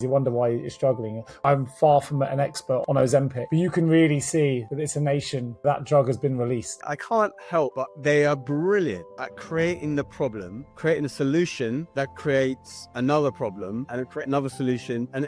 You wonder why you're struggling. I'm far from an expert on Ozempic, but you can really see that it's a nation that drug has been released. I can't help but they are brilliant at creating the problem, creating a solution that creates another problem and create another solution and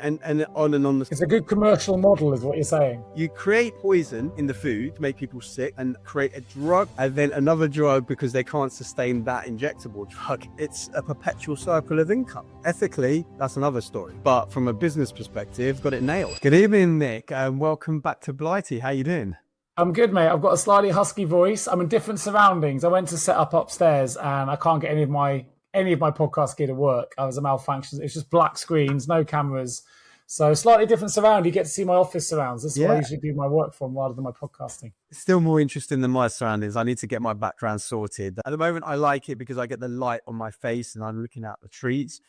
on and on. It's a good commercial model is what you're saying. You create poison in the food to make people sick and create a drug and then another drug because they can't sustain that injectable drug. It's a perpetual cycle of income. Ethically, that's another story. But from a business perspective, got it nailed. Good evening, Nick, and welcome back to Blighty. How you doing? I'm good, mate. I've got a slightly husky voice. I'm in different surroundings. I went to set up upstairs and I can't get any of my podcast gear to work. I was a malfunction. It's just black screens, no cameras. So slightly different surround. You get to see my office surrounds. This is what I usually do my work from rather than my podcasting. It's still more interesting than my surroundings. I need to get my background sorted. At the moment, I like it because I get the light on my face and I'm looking at the trees.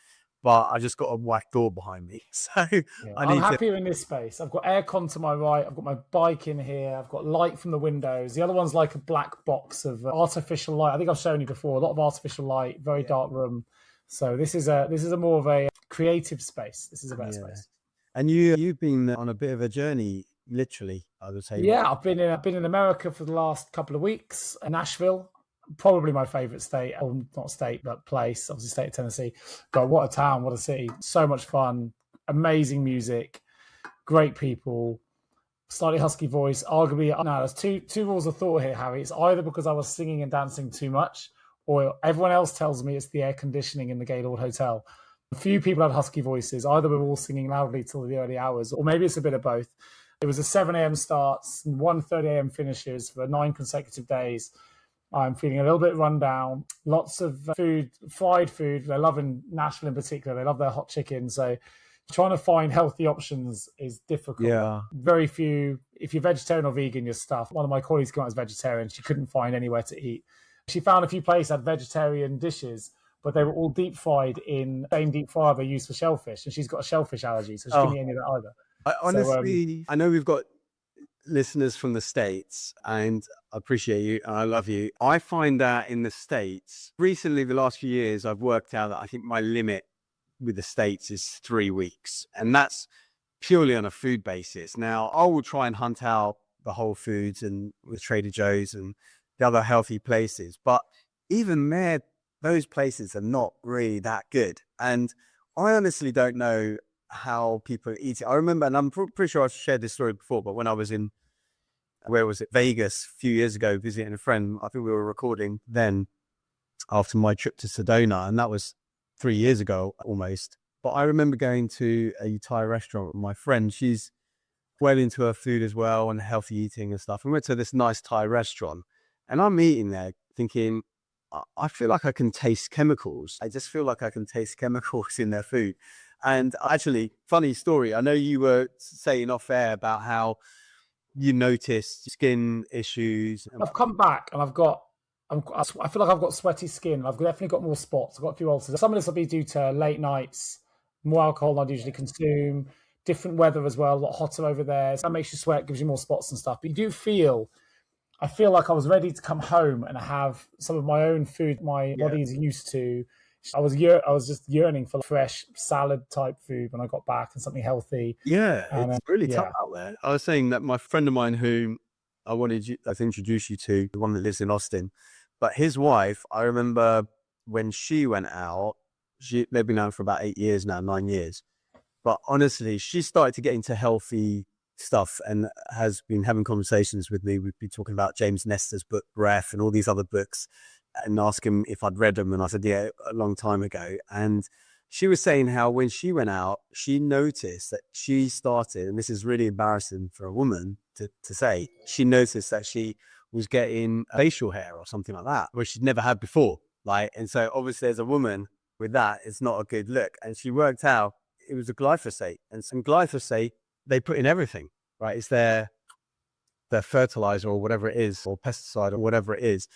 But I just got a white door behind me. So I'm happier in this space. I've got aircon to my right. I've got my bike in here. I've got light from the windows. The other one's like a black box of artificial light. I think I've shown you before. A lot of artificial light, very dark room. So this is a more of a creative space. This is a better space. And you've been on a bit of a journey, literally, I would say. Yeah, I've been in America for the last couple of weeks. Nashville. Probably my favorite state, or not state, but place, obviously state of Tennessee. God, what a town, what a city. So much fun, amazing music, great people, slightly husky voice. Arguably, no, there's two rules of thought here, Harry. It's either because I was singing and dancing too much, or everyone else tells me it's the air conditioning in the Gaylord Hotel. A few people had husky voices. Either we're all singing loudly till the early hours, or maybe it's a bit of both. It was a 7 a.m. starts and 1:30 a.m. finishes for 9 consecutive days. I'm feeling a little bit run down. Lots of food, fried food. They love in Nashville in particular. They love their hot chicken. So trying to find healthy options is difficult. Yeah. Very few. If you're vegetarian or vegan, you're stuffed. One of my colleagues came out as vegetarian. She couldn't find anywhere to eat. She found a few places that had vegetarian dishes, but they were all deep fried in the same deep fryer they use for shellfish. And she's got a shellfish allergy, so she couldn't eat any of that either. Honestly, I know we've got listeners from the States and I appreciate you and I love you. I find that in the States, recently, the last few years, I've worked out that I think my limit with the States is 3 weeks. And that's purely on a food basis. Now, I will try and hunt out the Whole Foods and with Trader Joe's and the other healthy places. But even there, those places are not really that good. And I honestly don't know how people eat it. I remember, and I'm pretty sure I've shared this story before, but when I was in, where was it, Vegas a few years ago, visiting a friend, I think we were recording then after my trip to Sedona, and that was 3 years ago almost. But I remember going to a Thai restaurant with my friend. She's well into her food as well and healthy eating and stuff. We went to this nice Thai restaurant and I'm eating there thinking, I feel like I can taste chemicals. I just feel like I can taste chemicals in their food. And actually, funny story, I know you were saying off air about how you noticed skin issues. I've come back and I feel like I've got sweaty skin. I've definitely got more spots. I've got a few ulcers. Some of this will be due to late nights, more alcohol than I'd usually consume, different weather as well, a lot hotter over there. So that makes you sweat, gives you more spots and stuff. But I feel like I was ready to come home and have some of my own food my body's used to. I was just yearning for fresh salad type food when I got back and something healthy. Yeah, it's really tough out there. I was saying that my friend of mine who I to introduce you to, the one that lives in Austin, but his wife, I remember when she went out, they've been out for about 8 years now, 9 years. But honestly, she started to get into healthy stuff and has been having conversations with me. We've been talking about James Nestor's book, Breath, and all these other books, and ask him if I'd read them. And I said, yeah, a long time ago. And she was saying how when she went out, she noticed that she started, and this is really embarrassing for a woman to say, she noticed that she was getting facial hair or something like that, which she'd never had before. And so obviously as a woman with that, it's not a good look. And she worked out it was a glyphosate, and some glyphosate they put in everything, right? It's their fertilizer or whatever it is, or pesticide or whatever it is.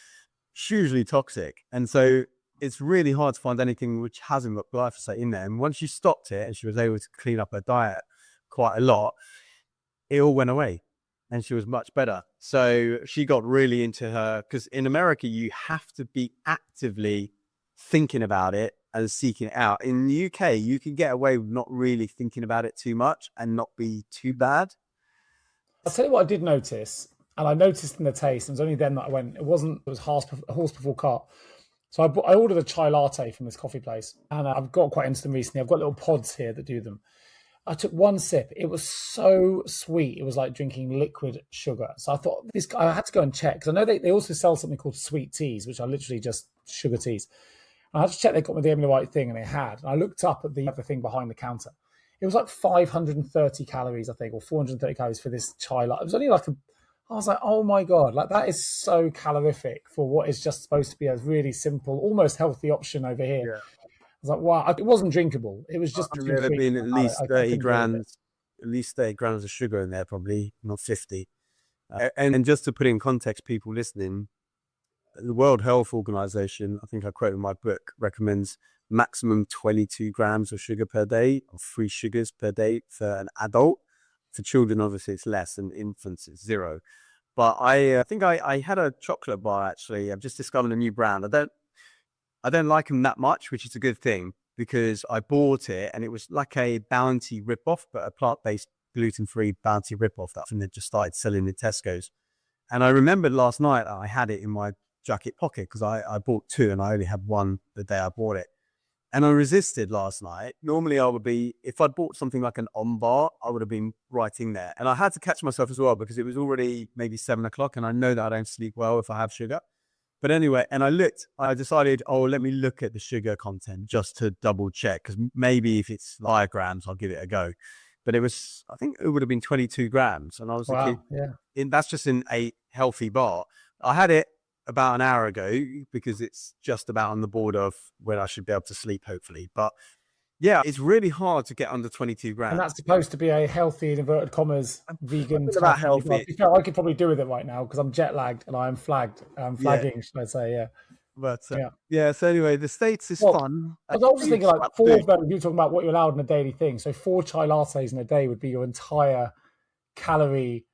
Hugely toxic. And so it's really hard to find anything which hasn't got glyphosate in there. And once she stopped it and she was able to clean up her diet quite a lot, it all went away and she was much better. So she got really into her, because in America, you have to be actively thinking about it and seeking it out. In the UK, you can get away with not really thinking about it too much and not be too bad. I'll tell you what I did notice, and I noticed in the taste, and it was only then that I went, it was horse before cart. So I ordered a chai latte from this coffee place, and I've got quite into them recently. I've got little pods here that do them. I took one sip. It was so sweet. It was like drinking liquid sugar. So I thought I had to go and check, because I know they also sell something called sweet teas, which are literally just sugar teas. And I had to check they got me the only right thing, and they had. And I looked up at the other thing behind the counter. It was like 530 calories, I think, or 430 calories for this chai latte. It was only like I was like, oh my God, like that is so calorific for what is just supposed to be a really simple, almost healthy option over here. Yeah. I was like, wow, it wasn't drinkable. It was just. There have been at least 30 grams, of sugar in there, probably, not 50. And just to put in context, people listening, the World Health Organization, I think I quote in my book, recommends maximum 22 grams of sugar per day, or free sugars per day for an adult. For children, obviously, it's less, and infants, it's 0. But I think I had a chocolate bar, actually. I've just discovered a new brand. I don't like them that much, which is a good thing, because I bought it and it was like a Bounty ripoff, but a plant-based, gluten-free Bounty ripoff that they just started selling in Tesco's. And I remembered last night I had it in my jacket pocket, because I bought 2 and I only had 1 the day I bought it. And I resisted last night. Normally I would be, if I'd bought something like an bar, I would have been right in there. And I had to catch myself as well, because it was already maybe 7 o'clock, and I know that I don't sleep well if I have sugar. But anyway, and I decided, let me look at the sugar content just to double check, because maybe if it's higher grams, I'll give it a go. But I think it would have been 22 grams. And I was thinking, that's just in a healthy bar. I had it about an hour ago, because it's just about on the border of when I should be able to sleep, hopefully. But yeah, it's really hard to get under 22 grams. And that's supposed to be a healthy, in inverted commas, vegan. About healthy. I could probably do with it right now, because I'm jet lagged and I am flagged. I'm flagging, should I say, yeah. But so anyway, the States is fun. I was thinking, like, 4 of them, you're talking about what you're allowed in a daily thing. So 4 chai lattes in a day would be your entire calorie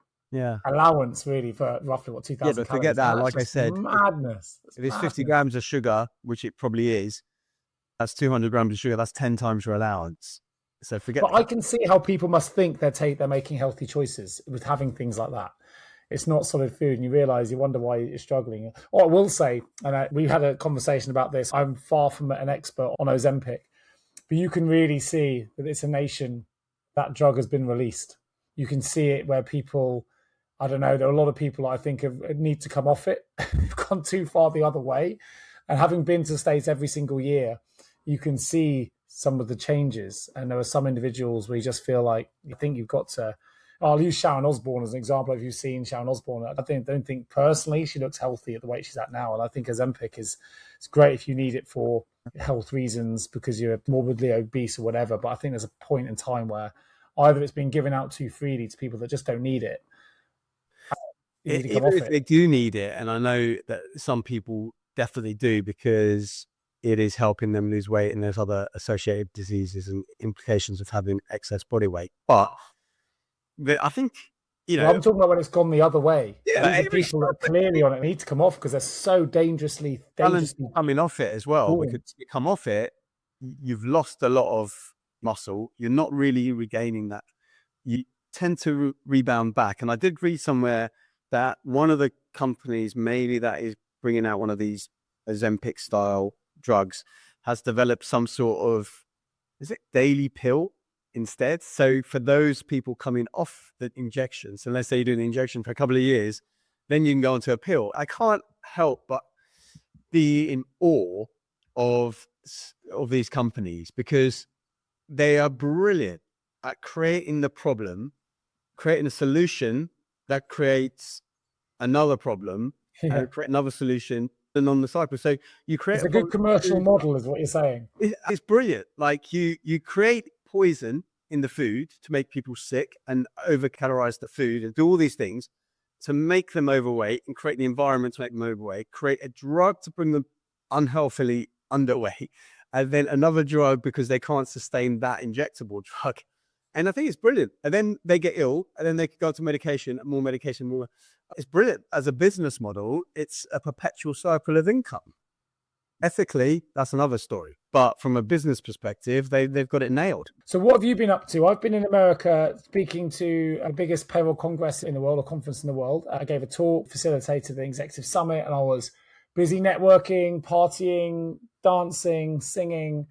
allowance, really, for roughly, 2,000 calories. Yeah, but forget that. Like I said, madness. If it's 50 grams of sugar, which it probably is, that's 200 grams of sugar. That's 10 times your allowance. So forget. But I can see how people must think they're making healthy choices with having things like that. It's not solid food, and you wonder why you're struggling. Or I will say, and we've had a conversation about this, I'm far from an expert on Ozempic, but you can really see that it's a nation that drug has been released. You can see it where people, I don't know, there are a lot of people I think need to come off it. They've gone too far the other way. And having been to the States every single year, you can see some of the changes. And there are some individuals where you just feel like you think you've got to. I'll use Sharon Osbourne as an example. If you've seen Sharon Osbourne, I don't think personally she looks healthy at the weight she's at now. And I think Ozempic it's great if you need it for health reasons, because you're morbidly obese or whatever. But I think there's a point in time where either it's been given out too freely to people that just don't need it. Even if they do need it, and I know that some people definitely do, because it is helping them lose weight, and there's other associated diseases and implications of having excess body weight. But I think, I'm talking about when it's gone the other way. Yeah, people that are clearly on it need to come off, because they're so dangerously coming off it as well. Because you come off it, you've lost a lot of muscle. You're not really regaining that. You tend to rebound back. And I did read somewhere that one of the companies, maybe that is bringing out one of these Ozempic style drugs, has developed some sort of, is it daily pill instead? So for those people coming off the injections, so let's say you do an injection for a couple of years, then you can go onto a pill. I can't help but be in awe of these companies, because they are brilliant at creating the problem, creating a solution that creates another problem, and create another solution, and on the cycle. So you create a good commercial model, is what you're saying. It's brilliant. Like you create poison in the food to make people sick and over-calorize the food and do all these things to make them overweight, and create the environment to make them overweight, create a drug to bring them unhealthily underweight, and then another drug because they can't sustain that injectable drug. And I think it's brilliant. And then they get ill, and then they can go to medication, medication, more. It's brilliant. As a business model, it's a perpetual cycle of income. Ethically, that's another story. But from a business perspective, they've got it nailed. So what have you been up to? I've been in America speaking to the biggest payroll congress in the world, or conference in the world. I gave a talk, facilitated the executive summit, and I was busy networking, partying, dancing, singing,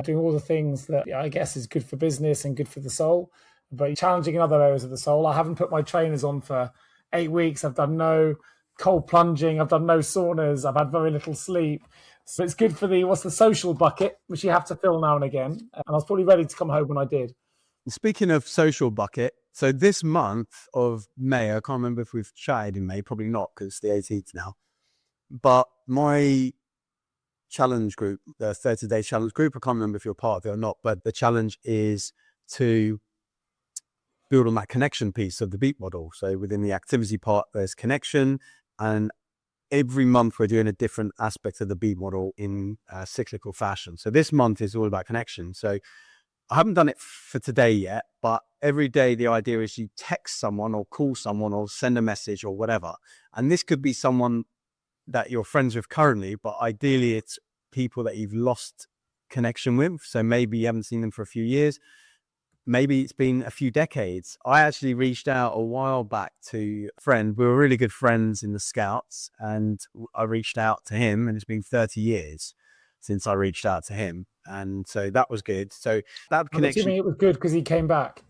doing all the things that I guess is good for business and good for the soul, but challenging in other areas of the soul. I haven't put my trainers on for 8 weeks. I've done no cold plunging. I've done no saunas. I've had very little sleep. So it's good for what's the social bucket, which you have to fill now and again. And I was probably ready to come home when I did. Speaking of social bucket, so this month of May, I can't remember if we've chatted in May, probably not because it's the 18th now. But my challenge group, the 30-day challenge group, I can't remember if you're part of it or not, but the challenge is to build on that connection piece of the beat model. So within the activity part, there's connection, and every month we're doing a different aspect of the beat model in a cyclical fashion. So this month is all about connection. So I haven't done it for today yet, but every day the idea is you text someone or call someone or send a message or whatever. And this could be someone that you're friends with currently, but ideally it's people that you've lost connection with. So maybe you haven't seen them for a few years. Maybe it's been a few decades. I actually reached out a while back to a friend. We were really good friends in the Scouts, and I reached out to him, and it's been 30 years since I reached out to him. And so that was good. So that connection. I'm assuming it was good because he came back.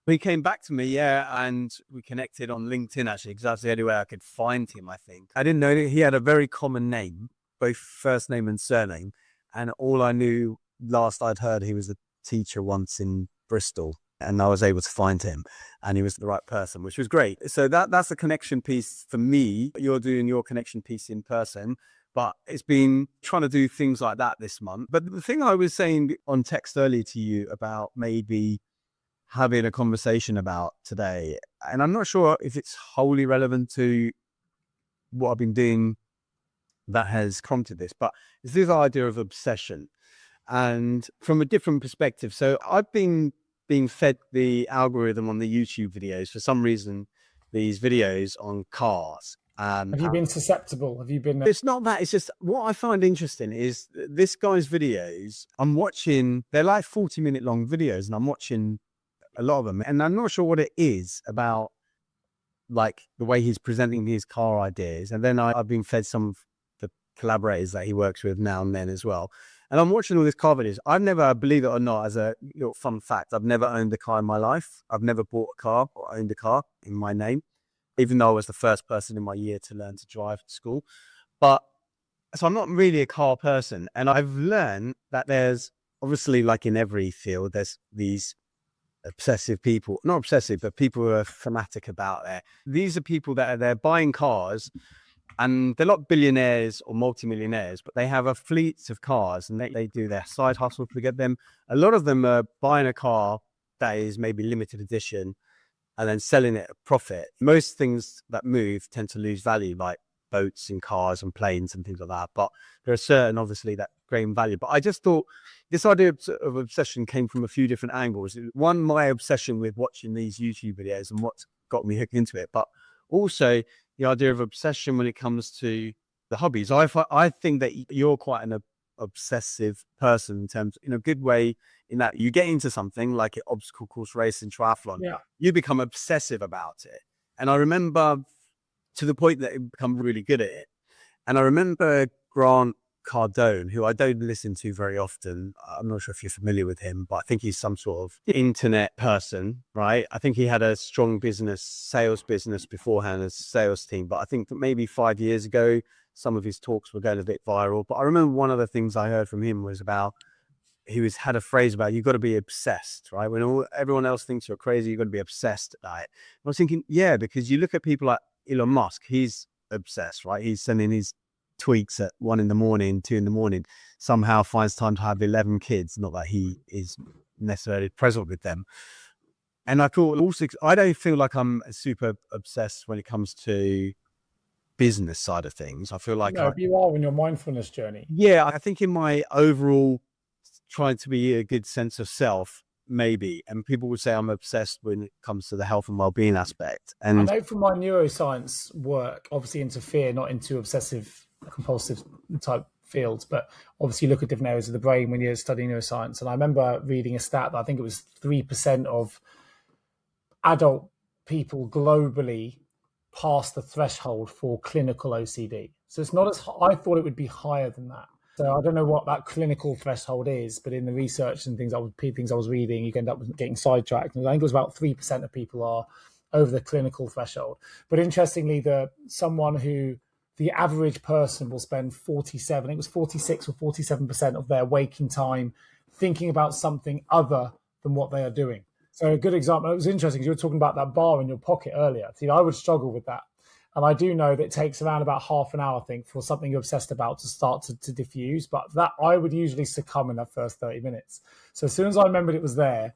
He came back to me, yeah, and we connected on LinkedIn actually, because that's the only way I could find him, I think. I didn't know that he had a very common name, both first name and surname. And all I knew, last I'd heard, he was a teacher once in Bristol, and I was able to find him, and he was the right person, which was great. So that's the connection piece for me. You're doing your connection piece in person, but it's been trying to do things like that this month. But the thing I was saying on text earlier to you about maybe having a conversation about today, and I'm not sure if it's wholly relevant to what I've been doing that has prompted this, but it's this idea of obsession, and from a different perspective. So I've been being fed the algorithm on the YouTube videos for some reason, these videos on cars. Have you been susceptible? Have you been? It's not that. It's just what I find interesting is this guy's videos. I'm watching. They're like 40-minute long videos, and I'm watching a lot of them, and I'm not sure what it is about, like the way he's presenting his car ideas. And then I've been fed some of the collaborators that he works with now and then as well. And I'm watching all these car videos. I've never, believe it or not, as a fun fact, I've never owned a car in my life. I've never bought a car or owned a car in my name, even though I was the first person in my year to learn to drive at school. But so I'm not really a car person. And I've learned that there's obviously, like in every field, there's these obsessive people, not obsessive, but people who are fanatic about it. These are people that they're buying cars, and they're not billionaires or multimillionaires, but they have a fleet of cars, and they do their side hustle to get them. A lot of them are buying a car that is maybe limited edition and then selling it at profit. Most things that move tend to lose value, like boats and cars and planes and things like that. But there are certain, obviously, that gain value. But I just thought this idea of obsession came from a few different angles. One, my obsession with watching these YouTube videos and what got me hooked into it, but also the idea of obsession when it comes to the hobbies. I think that you're quite an obsessive person in terms, in a good way, in that you get into something like an obstacle course race and triathlon, you become obsessive about it. And I remember, to the point that you become really good at it. And I remember Grant Cardone, who I don't listen to very often. I'm not sure if you're familiar with him, but I think he's some sort of internet person, right? I think he had a strong sales business beforehand as a sales team. But I think that maybe 5 years ago, some of his talks were going a bit viral. But I remember one of the things I heard from him was about, had a phrase about, you've got to be obsessed, right? When everyone else thinks you're crazy, you've got to be obsessed about it. I was thinking, yeah, because you look at people like Elon Musk, he's obsessed, right? He's sending his tweets at 1 a.m, 2 a.m, somehow finds time to have 11 kids. Not that he is necessarily present with them. And I thought also, I don't feel like I'm super obsessed when it comes to business side of things. I feel like you are on your mindfulness journey. Yeah, I think in my overall trying to be a good sense of self, maybe, and people would say I'm obsessed when it comes to the health and well-being aspect. And I know from my neuroscience work, obviously into fear, not into obsessive compulsive type fields, but obviously you look at different areas of the brain when you're studying neuroscience. And I remember reading a stat that I think it was 3% of adult people globally pass the threshold for clinical OCD. So it's not as I thought it would be higher than that. So I don't know what that clinical threshold is, but in the research and things I was reading, you end up getting sidetracked. And I think it was about 3% of people are over the clinical threshold. But interestingly, the average person will spend 47, it was 46 or 47% of their waking time thinking about something other than what they are doing. So a good example, it was interesting because you were talking about that bar in your pocket earlier. See, I would struggle with that. And I do know that it takes around about half an hour, I think, for something you're obsessed about to start to diffuse. But that I would usually succumb in that first 30 minutes. So as soon as I remembered it was there,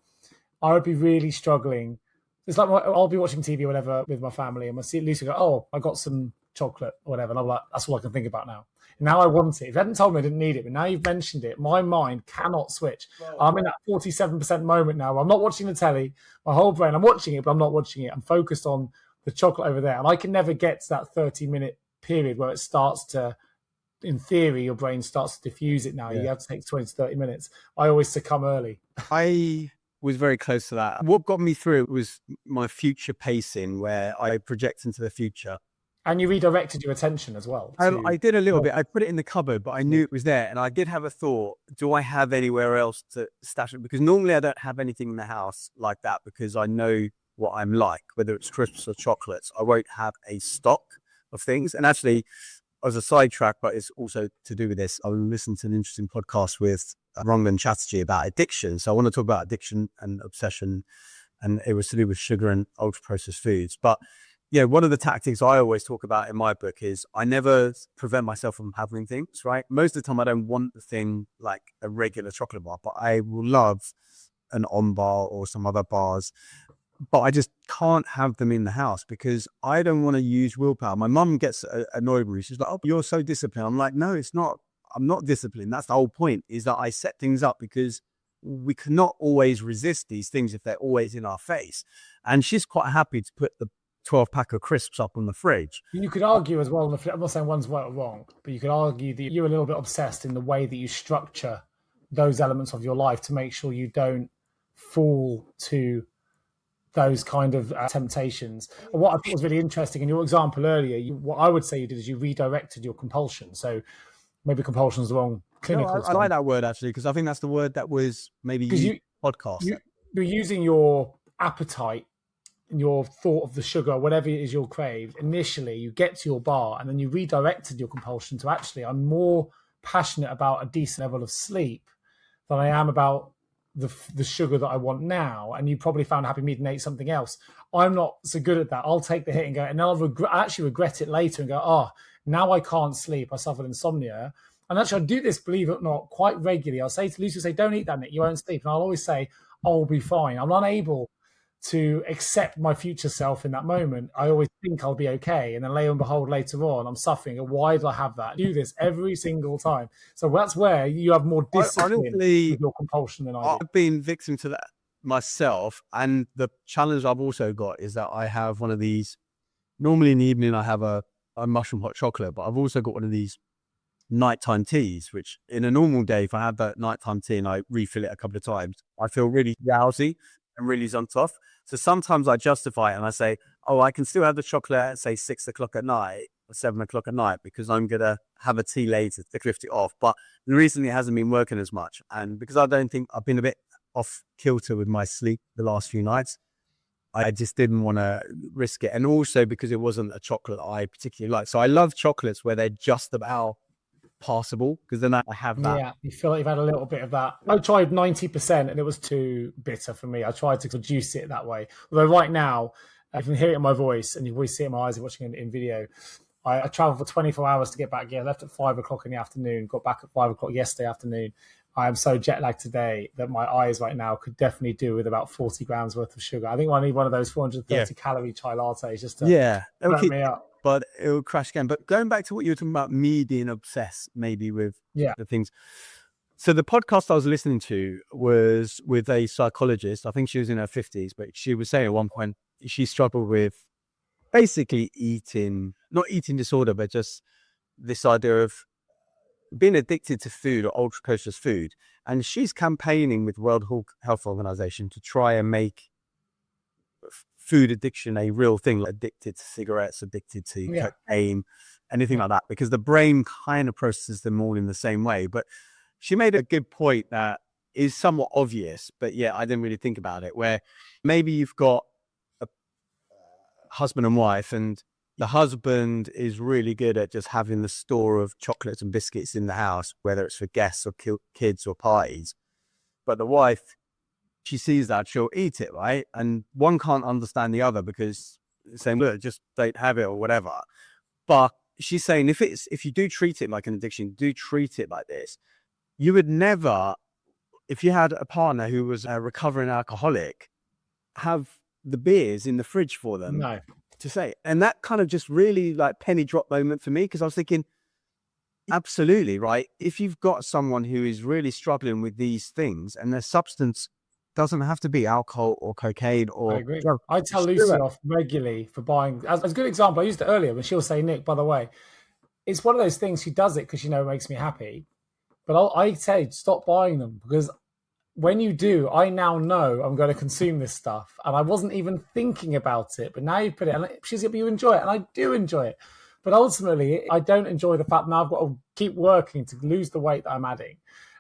I would be really struggling. It's like I'll be watching TV or whatever with my family, and my Lucy go, "Oh, I got some chocolate or whatever," and I'm like, "That's all I can think about now." And now I want it. If you hadn't told me I didn't need it, but now you've mentioned it, my mind cannot switch. I'm in that 47% moment now. I'm not watching the telly. My whole brain, I'm watching it, but I'm not watching it. I'm focused on the chocolate over there, and I can never get to that 30-minute period where it starts to, in theory, your brain starts to diffuse it now. Yeah. You have to take 20 to 30 minutes. I always succumb early. I was very close to that. What got me through it was my future pacing, where I project into the future. And you redirected your attention as well. I did a little bit. I put it in the cupboard, but I knew it was there. And I did have a thought, do I have anywhere else to stash it? Because normally I don't have anything in the house like that, because I know what I'm like, whether it's crisps or chocolates. I won't have a stock of things. And actually, as a sidetrack, but it's also to do with this, I listened to an interesting podcast with Rangan Chatterjee about addiction. So I want to talk about addiction and obsession, and it was to do with sugar and ultra processed foods. But yeah, one of the tactics I always talk about in my book is I never prevent myself from having things, right? Most of the time I don't want the thing like a regular chocolate bar, but I will love an on bar or some other bars, but I just can't have them in the house because I don't want to use willpower. My mum gets annoyed with me. She's like, "Oh, you're so disciplined." I'm like, "No, it's not. I'm not disciplined. That's the whole point, is that I set things up because we cannot always resist these things if they're always in our face." And she's quite happy to put the 12-pack of crisps up on the fridge. You could argue as well, I'm not saying one's right or wrong, but you could argue that you're a little bit obsessed in the way that you structure those elements of your life to make sure you don't fall to those kind of temptations. And what I thought was really interesting in your example earlier, what I would say you did is you redirected your compulsion. So maybe compulsion is the wrong clinical. No, I like that word actually, because I think that's the word that was maybe used podcast. You're using your appetite, your thought of the sugar, whatever it is you'll crave. Initially, you get to your bar and then you redirected your compulsion to actually, I'm more passionate about a decent level of sleep than I am about the sugar that I want now. And you probably found happy meat and ate something else. I'm not so good at that. I'll take the hit and go, and then I actually regret it later and go, "Oh, now I can't sleep. I suffered insomnia." And actually I do this, believe it or not, quite regularly. I'll say to Lucy, "Don't eat that, Nick, you won't sleep." And I'll always say, "I'll be fine." I'm unable to accept my future self in that moment. I always think I'll be okay. And then lo and behold, later on, I'm suffering. And why did I have that? I do this every single time. So that's where you have more discipline with your compulsion than I do. I've been victim to that myself. And the challenge I've also got is that I have one of these, normally in the evening, I have a mushroom hot chocolate, but I've also got one of these nighttime teas, which in a normal day, if I have that nighttime tea and I refill it a couple of times, I feel really drowsy and really zonked off. So sometimes I justify it and I say, "Oh, I can still have the chocolate at say 6 o'clock at night or 7 o'clock at night because I'm going to have a tea later to drift it off." But recently it hasn't been working as much. And because I don't think I've been a bit off kilter with my sleep the last few nights, I just didn't want to risk it. And also because it wasn't a chocolate I particularly like. So I love chocolates where they're just about passable, because then I have that. Yeah, you feel like you've had a little bit of that. I tried 90% and it was too bitter for me. I tried to reduce it that way. Although right now, you can hear it in my voice and you always see it in my eyes watching it in video. I traveled for 24 hours to get back. Yeah, I left at 5 o'clock in the afternoon, got back at 5 o'clock yesterday afternoon. I am so jet lagged today that my eyes right now could definitely do with about 40 grams worth of sugar. I think I need one of those 430 calorie chai lattes just to burn me up. But it will crash again. But going back to what you were talking about, me being obsessed maybe with the things. So the podcast I was listening to was with a psychologist. I think she was in her 50s, but she was saying at one point she struggled with basically not eating disorder, but just this idea of been addicted to food or ultra kosher food, and she's campaigning with World Health Organization to try and make food addiction a real thing, like addicted to cigarettes, addicted to cocaine, anything like that, because the brain kind of processes them all in the same way. But she made a good point that is somewhat obvious, but I didn't really think about it, where maybe you've got a husband and wife, and the husband is really good at just having the store of chocolates and biscuits in the house, whether it's for guests or kids or parties. But the wife, she sees that, she'll eat it, right? And one can't understand the other, because saying, look, just don't have it or whatever. But she's saying, if you do treat it like an addiction, do treat it like this, you would never, if you had a partner who was a recovering alcoholic, have the beers in the fridge for them to say. And that kind of just really like penny drop moment for me, because I was thinking, absolutely, right? If you've got someone who is really struggling with these things, and their substance doesn't have to be alcohol or cocaine or... I agree. I tell Lucy off regularly for buying, as a good example, I used it earlier when she'll say, Nick, by the way, it's one of those things, she does it because it makes me happy. But I say, stop buying them, because when you do, I now know I'm going to consume this stuff. And I wasn't even thinking about it, but now you put it, and she's like, but you enjoy it. And I do enjoy it. But ultimately, I don't enjoy the fact now I've got to keep working to lose the weight that I'm adding.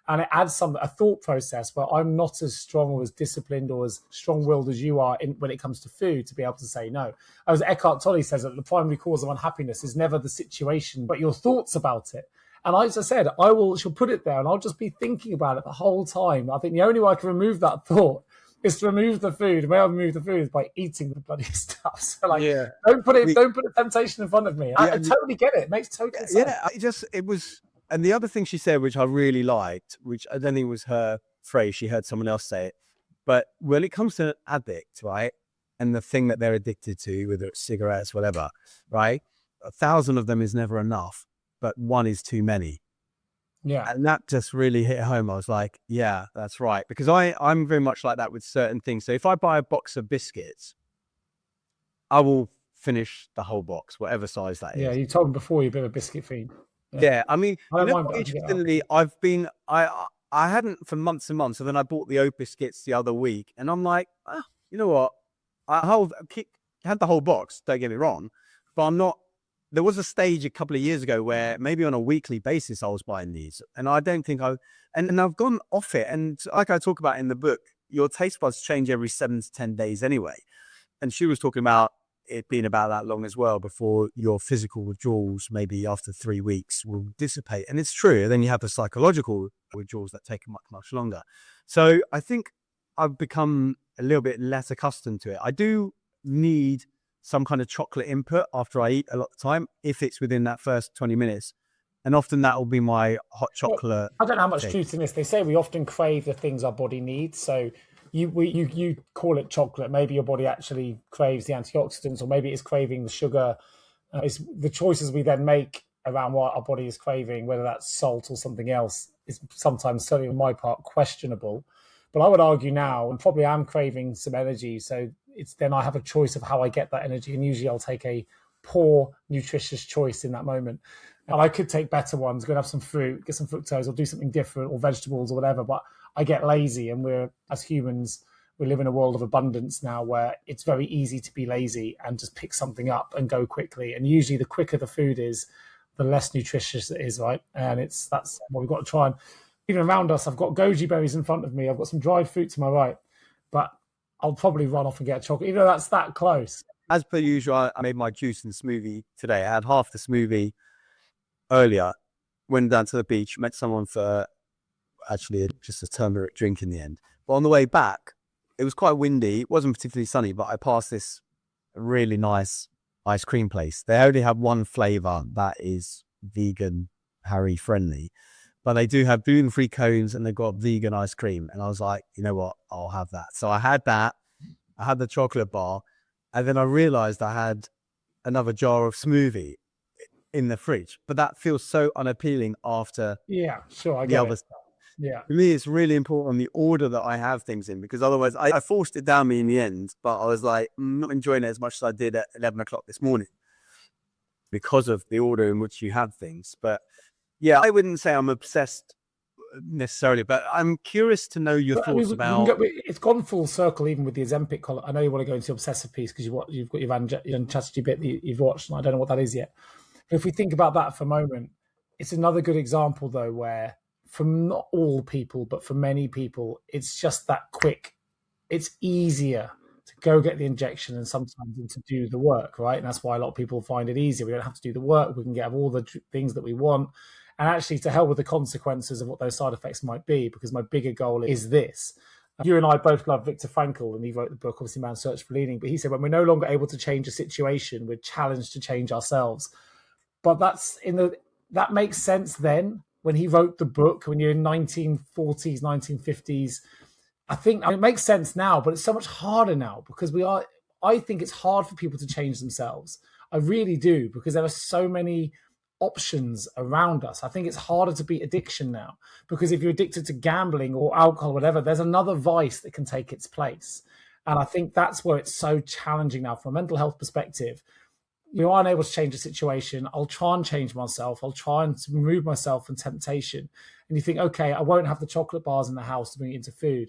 And it adds a thought process where I'm not as strong or as disciplined or as strong-willed as you are when it comes to food to be able to say no. As Eckhart Tolle says, that the primary cause of unhappiness is never the situation, but your thoughts about it. And as I said, she'll put it there and I'll just be thinking about it the whole time. I think the only way I can remove that thought is to remove the food. The way I remove the food is by eating the bloody stuff. So don't put a temptation in front of me. I totally get it. It makes total sense. Yeah, and the other thing she said, which I really liked, which I don't think was her phrase, she heard someone else say it, but when it comes to an addict, right, and the thing that they're addicted to, whether it's cigarettes, whatever, right, 1,000 of them is never enough, but one is too many. Yeah. And that just really hit home. I was like, yeah, that's right. Because I'm very much like that with certain things. So if I buy a box of biscuits, I will finish the whole box, whatever size that is. Yeah, you told me before you've been a biscuit fiend. Yeah, I mean, interestingly, I hadn't for months and months, and then I bought the oat biscuits the other week, and I'm like, you know what? I had the whole box, don't get me wrong, but I'm not. There was a stage a couple of years ago where maybe on a weekly basis I was buying these, and I don't think and I've gone off it. And like I talk about in the book, your taste buds change every 7 to 10 days anyway. And she was talking about it being about that long as well before your physical withdrawals, maybe after 3 weeks, will dissipate. And it's true. Then you have the psychological withdrawals that take much, much longer. So I think I've become a little bit less accustomed to it. I do need some kind of chocolate input after I eat a lot of the time, if it's within that first 20 minutes. And often that will be my hot chocolate. Well, I don't know how much truth in this. They say we often crave the things our body needs. So you call it chocolate. Maybe your body actually craves the antioxidants, or maybe it's craving the sugar. It's the choices we then make around what our body is craving, whether that's salt or something else, is sometimes, certainly on my part, questionable. But I would argue now, and probably I'm craving some energy, so then I have a choice of how I get that energy, and usually I'll take a poor, nutritious choice in that moment. And I could take better ones, go and have some fruit, get some fructose, or do something different, or vegetables or whatever, but I get lazy, and as humans, we live in a world of abundance now where it's very easy to be lazy and just pick something up and go quickly. And usually the quicker the food is, the less nutritious it is, right? And that's what we've got to try. And even around us, I've got goji berries in front of me. I've got some dried fruit to my right, but I'll probably run off and get a chocolate, even though that's that close. As per usual, I made my juice and smoothie today. I had half the smoothie earlier, went down to the beach, met someone for actually just a turmeric drink in the end. But on the way back, it was quite windy. It wasn't particularly sunny, but I passed this really nice ice cream place. They only have one flavor that is vegan, Harry friendly, but they do have gluten-free cones and they've got vegan ice cream. And I was like, you know what? I'll have that. So I had that. I had the chocolate bar. And then I realized I had another jar of smoothie in the fridge. But that feels so unappealing after I get other stuff. Yeah. For me, it's really important the order that I have things in, because otherwise I forced it down me in the end. But I was like, I'm not enjoying it as much as I did at 11 o'clock this morning because of the order in which you have things. But Yeah, I wouldn't say I'm obsessed necessarily, but I'm curious to know your thoughts about. It's gone full circle, even with the Ozempic column. I know you want to go into the obsessive piece because you've got your strategy bit that you've watched, and I don't know what that is yet. But if we think about that for a moment, it's another good example, though, where for not all people, but for many people, it's just that quick. It's easier to go get the injection and sometimes to do the work, right? And that's why a lot of people find it easier. We don't have to do the work. We can get all the things that we want. And actually, to hell with the consequences of what those side effects might be, because my bigger goal is this. You and I both love Viktor Frankl, and he wrote the book, obviously, Man's Search for Meaning. But he said, when we're no longer able to change a situation, we're challenged to change ourselves. But that makes sense then, when he wrote the book, when you're in 1940s, 1950s. I think it makes sense now, but it's so much harder now because I think it's hard for people to change themselves. I really do, because there are so many options around us. I think it's harder to beat addiction now, because if you're addicted to gambling or alcohol or whatever, there's another vice that can take its place. And I think that's where it's so challenging now from a mental health perspective. You aren't able to change the situation. I'll try and change myself. I'll try and remove myself from temptation. And you think, okay, I won't have the chocolate bars in the house to bring it into food.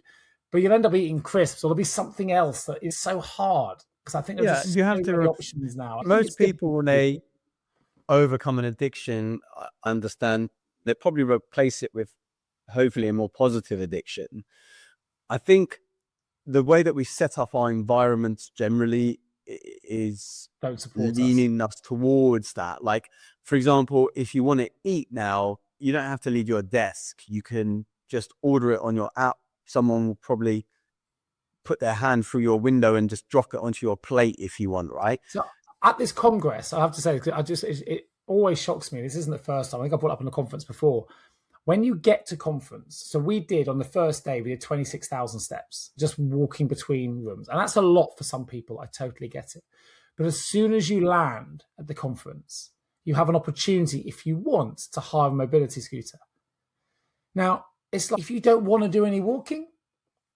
But you'll end up eating crisps, or there'll be something else that is so hard. Because I think there's you have so many options now. Most people, when they overcome an addiction, I understand they probably replace it with hopefully a more positive addiction. I think the way that we set up our environments generally is leaning us towards that. Like, for example, if you want to eat now, you don't have to leave your desk. You can just order it on your app. Someone will probably put their hand through your window and just drop it onto your plate if you want, right? So at this Congress, I have to say, it always shocks me. This isn't the first time. I think I brought it up in a conference before. When you get to conference, so we did on the first day, we did 26,000 steps, just walking between rooms. And that's a lot for some people. I totally get it. But as soon as you land at the conference, you have an opportunity, if you want, to hire a mobility scooter. Now, it's like, if you don't want to do any walking,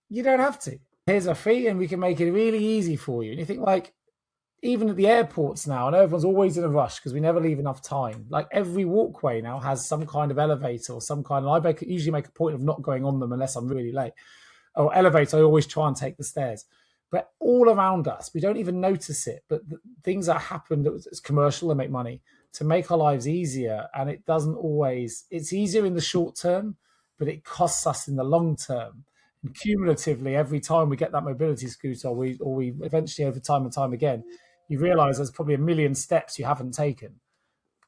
you don't have to. Here's a fee and we can make it really easy for you. And you think, like, even at the airports now, I know everyone's always in a rush because we never leave enough time. Like, every walkway now has some kind of elevator or some kind of, usually make a point of not going on them unless I'm really late. Or elevator, I always try and take the stairs. But all around us, we don't even notice it. But the things that happen that's commercial and make money to make our lives easier. And it doesn't always, it's easier in the short term, but it costs us in the long term. And cumulatively, every time we get that mobility scooter, or we eventually, over time and time again, you realize there's probably 1 million steps you haven't taken.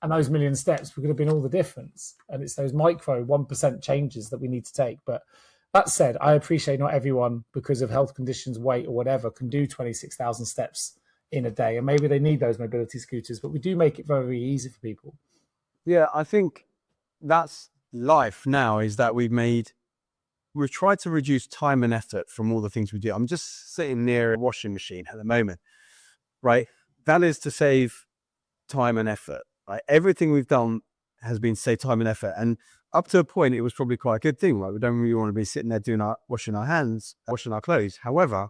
And those 1 million steps could have been all the difference. And it's those micro 1% changes that we need to take. But that said, I appreciate not everyone, because of health conditions, weight, or whatever, can do 26,000 steps in a day. And maybe they need those mobility scooters, but we do make it very, very easy for people. Yeah, I think that's life now, is that we've tried to reduce time and effort from all the things we do. I'm just sitting near a washing machine at the moment, right? That is to save time and effort, right? Everything we've done has been save time and effort. And up to a point, it was probably quite a good thing, right? We don't really want to be sitting there washing our hands, washing our clothes. However,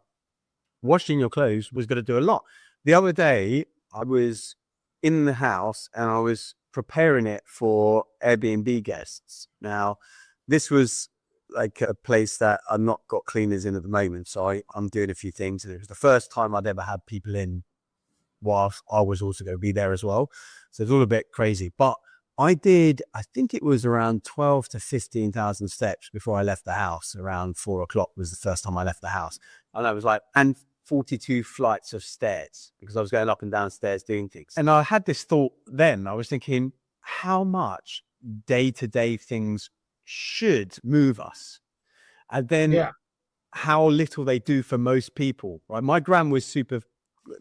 washing your clothes was going to do a lot. The other day, I was in the house and I was preparing it for Airbnb guests. Now, this was like a place that I've not got cleaners in at the moment. So I'm doing a few things. And it was the first time I'd ever had people in whilst I was also going to be there as well. So it's all a bit crazy. But I think it was around 12 to 15,000 steps before I left the house. Around 4 o'clock was the first time I left the house. And I was like, and 42 flights of stairs, because I was going up and down stairs doing things. And I had this thought then, I was thinking, how much day-to-day things should move us, and then how little they do for most people, right? My gran was super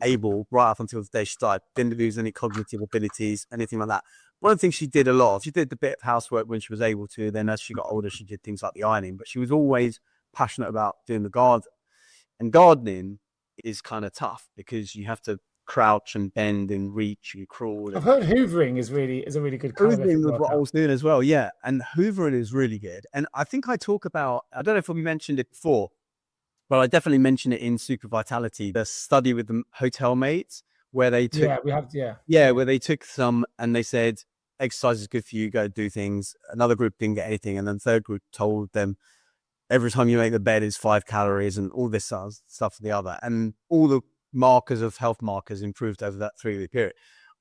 able right up until the day she died, didn't lose any cognitive abilities, anything like that. One of the things she did a lot, she did a bit of housework when she was able to. Then as she got older, she did things like the ironing, but she was always passionate about doing the garden. And gardening is kind of tough because you have to crouch and bend and reach and crawl. I've heard hoovering is a really good kind hoovering was what I was doing as well, yeah. And hoovering is really good. And I think I talk about, I don't know if we mentioned it before, but I definitely mentioned it in Super Vitality, the study with the hotel mates where they took, where they took some and they said, exercise is good for you, go do things. Another group didn't get anything. And then third group told them every time you make the bed is 5 calories and all this stuff for the other. And all the markers of health markers improved over that 3-week period.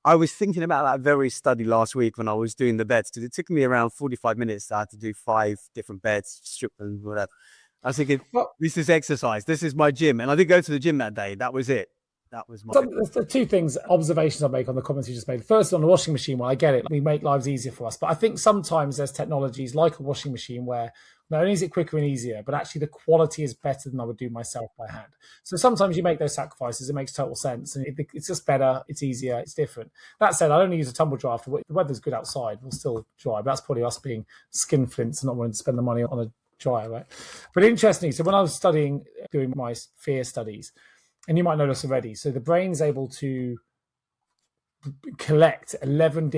I was thinking about that very study last week when I was doing the beds, because it took me around 45 minutes. I had to do 5 different beds, strip them, whatever. I was thinking, this is exercise. This is my gym. And I did go to the gym that day. That was it. That was my... The two things, observations I make on the comments you just made. First, on the washing machine one, I get it. We make lives easier for us. But I think sometimes there's technologies like a washing machine where not only is it quicker and easier, but actually the quality is better than I would do myself by hand. So sometimes you make those sacrifices. It makes total sense. And it's just better. It's easier. It's different. That said, I only use a tumble dryer. If the weather's good outside, we'll still dry. But that's probably us being skinflints and not wanting to spend the money on a dryer, right? But interestingly, so when I was doing my fear studies, and you might know this already, so the brain's able to collect 11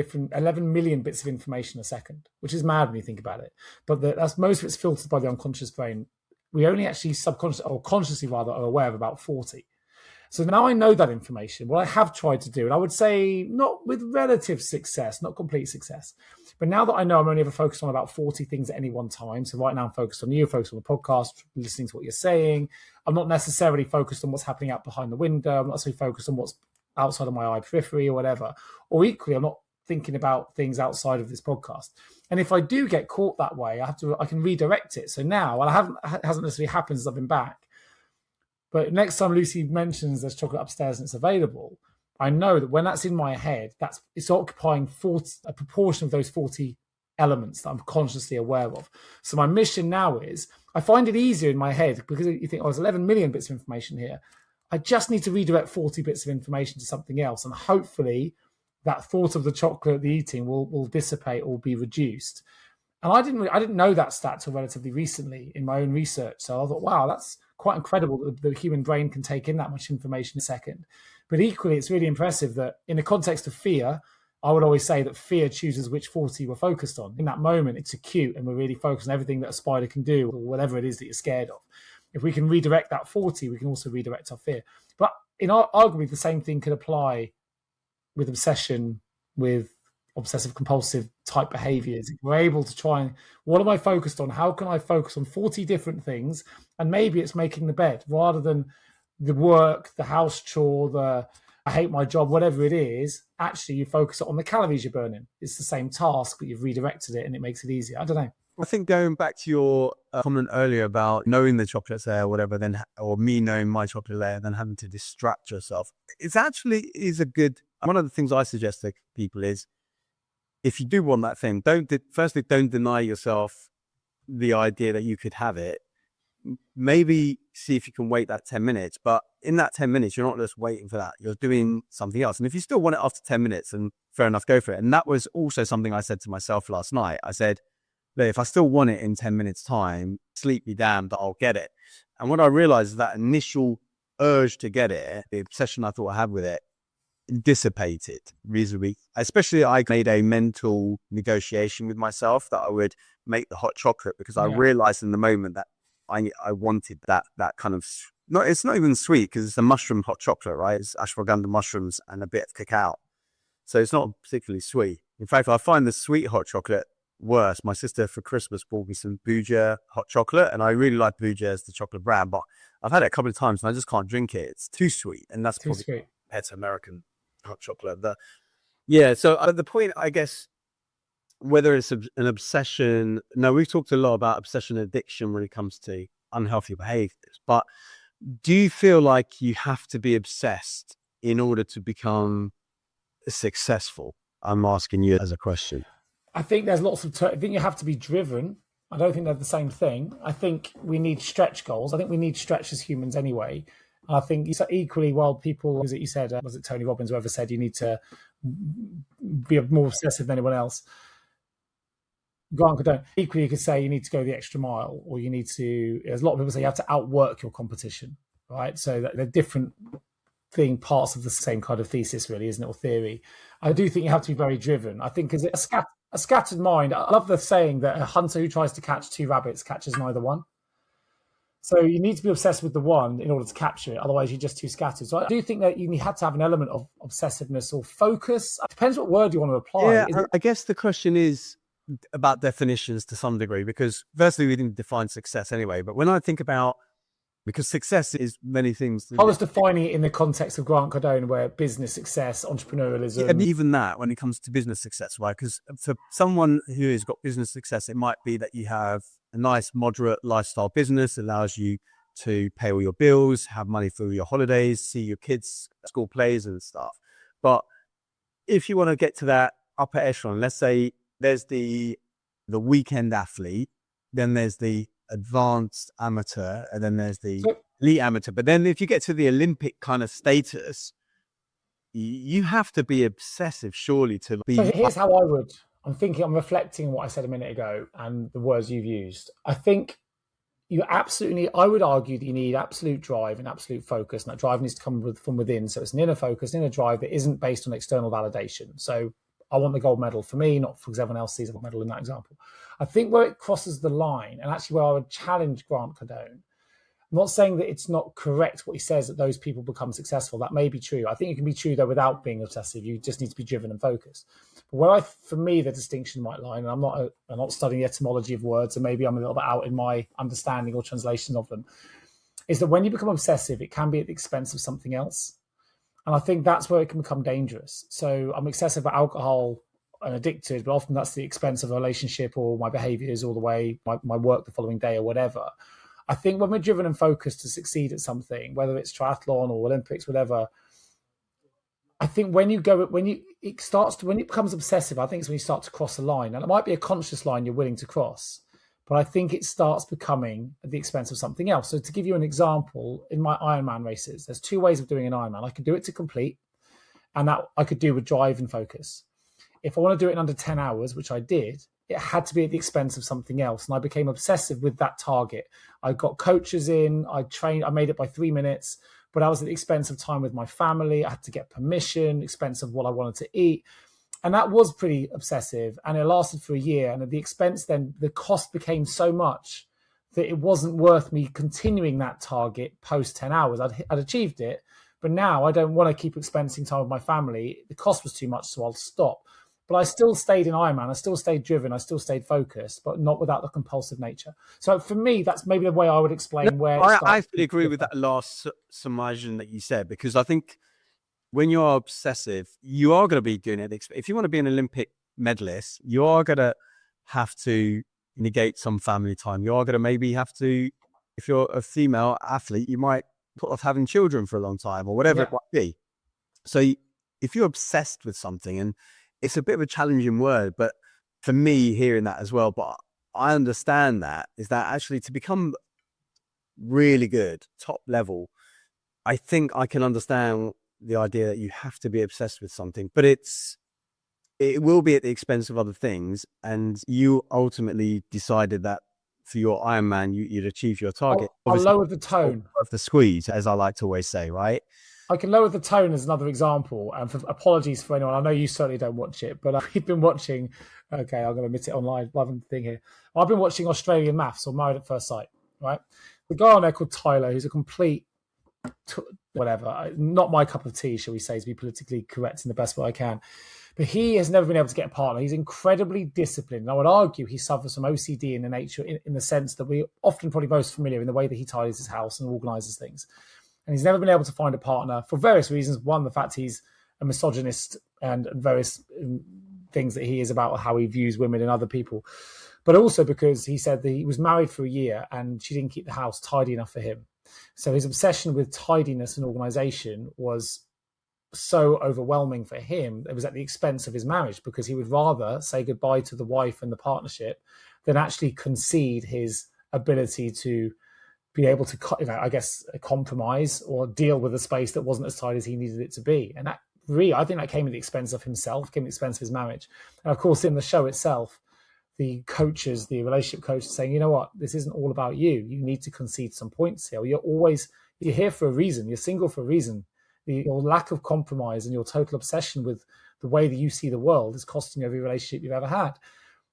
million bits of information a second, which is mad when you think about it. But that's most of it's filtered by the unconscious brain. We only actually subconsciously or consciously rather are aware of about 40. So now I know that information. What I have tried to do, and I would say not with relative success, not complete success, but now that I know I'm only ever focused on about 40 things at any one time. So right now I'm focused on you, focused on the podcast, listening to what you're saying. I'm not necessarily focused on what's happening out behind the window. I'm not necessarily focused on what's outside of my eye periphery or whatever. Or equally, I'm not thinking about things outside of this podcast. And if I do get caught that way, I can redirect it. So now, and it hasn't necessarily happened since I've been back, but next time Lucy mentions there's chocolate upstairs and it's available, I know that when that's in my head, it's occupying a proportion of those 40 elements that I'm consciously aware of. So my mission now is, I find it easier in my head because you think, there's 11 million bits of information here. I just need to redirect 40 bits of information to something else. And hopefully that thought of the chocolate, the eating will dissipate or be reduced. And I didn't know that stat till relatively recently in my own research. So I thought, wow, that's quite incredible that the human brain can take in that much information in a second. But equally, it's really impressive that in the context of fear, I would always say that fear chooses which 40 we're focused on. In that moment, it's acute and we're really focused on everything that a spider can do or whatever it is that you're scared of. If we can redirect that 40, we can also redirect our fear. But arguably, the same thing could apply with obsession, with obsessive compulsive type behaviors. If we're able to try and, what am I focused on? How can I focus on 40 different things? And maybe it's making the bed rather than the work, the house chore, I hate my job, whatever it is. Actually, you focus on the calories you're burning. It's the same task, but you've redirected it and it makes it easier. I don't know. I think going back to your comment earlier about knowing the chocolate's there or whatever, then, or me knowing my chocolate there, then having to distract yourself. It's actually is a good, one of the things I suggest to people is, if you do want that thing, don't deny yourself the idea that you could have it. Maybe see if you can wait that 10 minutes, but in that 10 minutes, you're not just waiting for that. You're doing something else. And if you still want it after 10 minutes, then fair enough, go for it. And that was also something I said to myself last night. I said, look, if I still want it in 10 minutes time, sleep be damned that I'll get it. And what I realized is that initial urge to get it, the obsession I thought I had with it, dissipated reasonably. Especially I made a mental negotiation with myself that I would make the hot chocolate because I realized in the moment that I wanted that kind of, it's not even sweet because it's a mushroom hot chocolate, right? It's ashwagandha mushrooms and a bit of cacao. So it's not particularly sweet. In fact, I find the sweet hot chocolate worse. My sister for Christmas bought me some Booja hot chocolate and I really like Booja as the chocolate brand, but I've had it a couple of times and I just can't drink it. It's too sweet. And that's probably compared to American hot chocolate. So the point, I guess, whether it's an obsession, we've talked a lot about obsession and addiction when it comes to unhealthy behaviors, but do you feel like you have to be obsessed in order to become successful? I'm asking you as a question. I think there's lots of, I think you have to be driven. I don't think they're the same thing. I think we need stretch goals. I think we need stretch as humans anyway. I think equally, while people, as you said, was it Tony Robbins, whoever said you need to be more obsessive than anyone else? Grant Cardone. Equally, you could say you need to go the extra mile, or you need to, there's a lot of people say you have to outwork your competition, right? So that they're different parts of the same kind of thesis, really, isn't it, or theory. I do think you have to be very driven. I think because a scattered mind, I love the saying that a hunter who tries to catch 2 rabbits catches neither one. So you need to be obsessed with the one in order to capture it. Otherwise, you're just too scattered. So I do think that you had to have an element of obsessiveness or focus. It depends what word you want to apply. Yeah, I guess the question is about definitions to some degree, because firstly, we didn't define success anyway. But when I think about, because success is many things. I was defining it in the context of Grant Cardone, where business success, entrepreneurialism. Yeah, and even that, when it comes to business success, right? Because for someone who has got business success, it might be that you have a nice, moderate lifestyle business, allows you to pay all your bills, have money for your holidays, see your kids' school plays and stuff. But if you want to get to that upper echelon, let's say there's the weekend athlete, then there's the advanced amateur, and then there's the elite amateur. But then if you get to the Olympic kind of status, you have to be obsessive, surely, to be. So here's how I'm reflecting on what I said a minute ago and the words you've used. I think I would argue that you need absolute drive and absolute focus, and that drive needs to come from within. So it's an inner focus, an inner drive that isn't based on external validation. So I want the gold medal for me, not because everyone else sees a gold medal in that example. I think where it crosses the line, and actually where I would challenge Grant Cardone, I'm not saying that it's not correct what he says, that those people become successful. That may be true. I think it can be true, though, without being obsessive. You just need to be driven and focused. But for me, the distinction might lie, and I'm not studying the etymology of words, and maybe I'm a little bit out in my understanding or translation of them, is that when you become obsessive, it can be at the expense of something else. And I think that's where it can become dangerous. So I'm excessive about alcohol and addicted, but often that's the expense of a relationship or my behaviors or the way my work the following day or whatever. I think when we're driven and focused to succeed at something, whether it's triathlon or Olympics, whatever, I think when it becomes obsessive, I think it's when you start to cross a line. And it might be a conscious line you're willing to cross, but I think it starts becoming at the expense of something else. So to give you an example, in my Ironman races, there's two ways of doing an Ironman. I could do it to complete, and that I could do with drive and focus. If I want to do it in under 10 hours, which I did, it had to be at the expense of something else. And I became obsessive with that target. I got coaches in, I made it by 3 minutes, but I was at the expense of time with my family. I had to get permission, expense of what I wanted to eat. And that was pretty obsessive. And it lasted for a year. And at the expense, then the cost became so much that it wasn't worth me continuing that target post 10 hours. I'd achieved it, but now I don't want to keep expensing time with my family. The cost was too much, so I'll stop. But I still stayed in Ironman. I still stayed driven. I still stayed focused, but not without the compulsive nature. So for me, that's maybe the way I would explain where. I fully agree with that last summation that you said, because I think when you're obsessive, you are going to be doing it. If you want to be an Olympic medalist, you are going to have to negate some family time. You are going to maybe have to, if you're a female athlete, you might put off having children for a long time or whatever it might be. So if you're obsessed with something, and it's a bit of a challenging word, but for me hearing that as well, but I understand that, is that actually to become really good, top level, I think I can understand the idea that you have to be obsessed with something, but it will be at the expense of other things. And you ultimately decided that for your Ironman, you'd achieve your target. I'll lower the tone of the squeeze, as I like to always say, right? I can lower the tone as another example. And apologies for anyone. I know you certainly don't watch it, but I've been watching. Okay, I'm going to admit it online. I have a thing here. I've been watching Australian Maths or Married at First Sight. Right, the guy on there called Tyler, who's a complete whatever. Not my cup of tea, shall we say, to be politically correct in the best way I can. But he has never been able to get a partner. He's incredibly disciplined. And I would argue he suffers from OCD in the nature, in the sense that we're often probably most familiar in the way that he tidies his house and organizes things. And he's never been able to find a partner for various reasons. One, the fact he's a misogynist and various things that he is about how he views women and other people. But also because he said that he was married for a year and she didn't keep the house tidy enough for him. So his obsession with tidiness and organization was so overwhelming for him. It was at the expense of his marriage, because he would rather say goodbye to the wife and the partnership than actually concede his ability to be able to, I guess, compromise or deal with a space that wasn't as tight as he needed it to be. And that really, I think that came at the expense of himself, came at the expense of his marriage. And of course, in the show itself, the coaches, the relationship coaches saying, you know what, this isn't all about you. You need to concede some points here. You're here for a reason. You're single for a reason. Your lack of compromise and your total obsession with the way that you see the world is costing you every relationship you've ever had.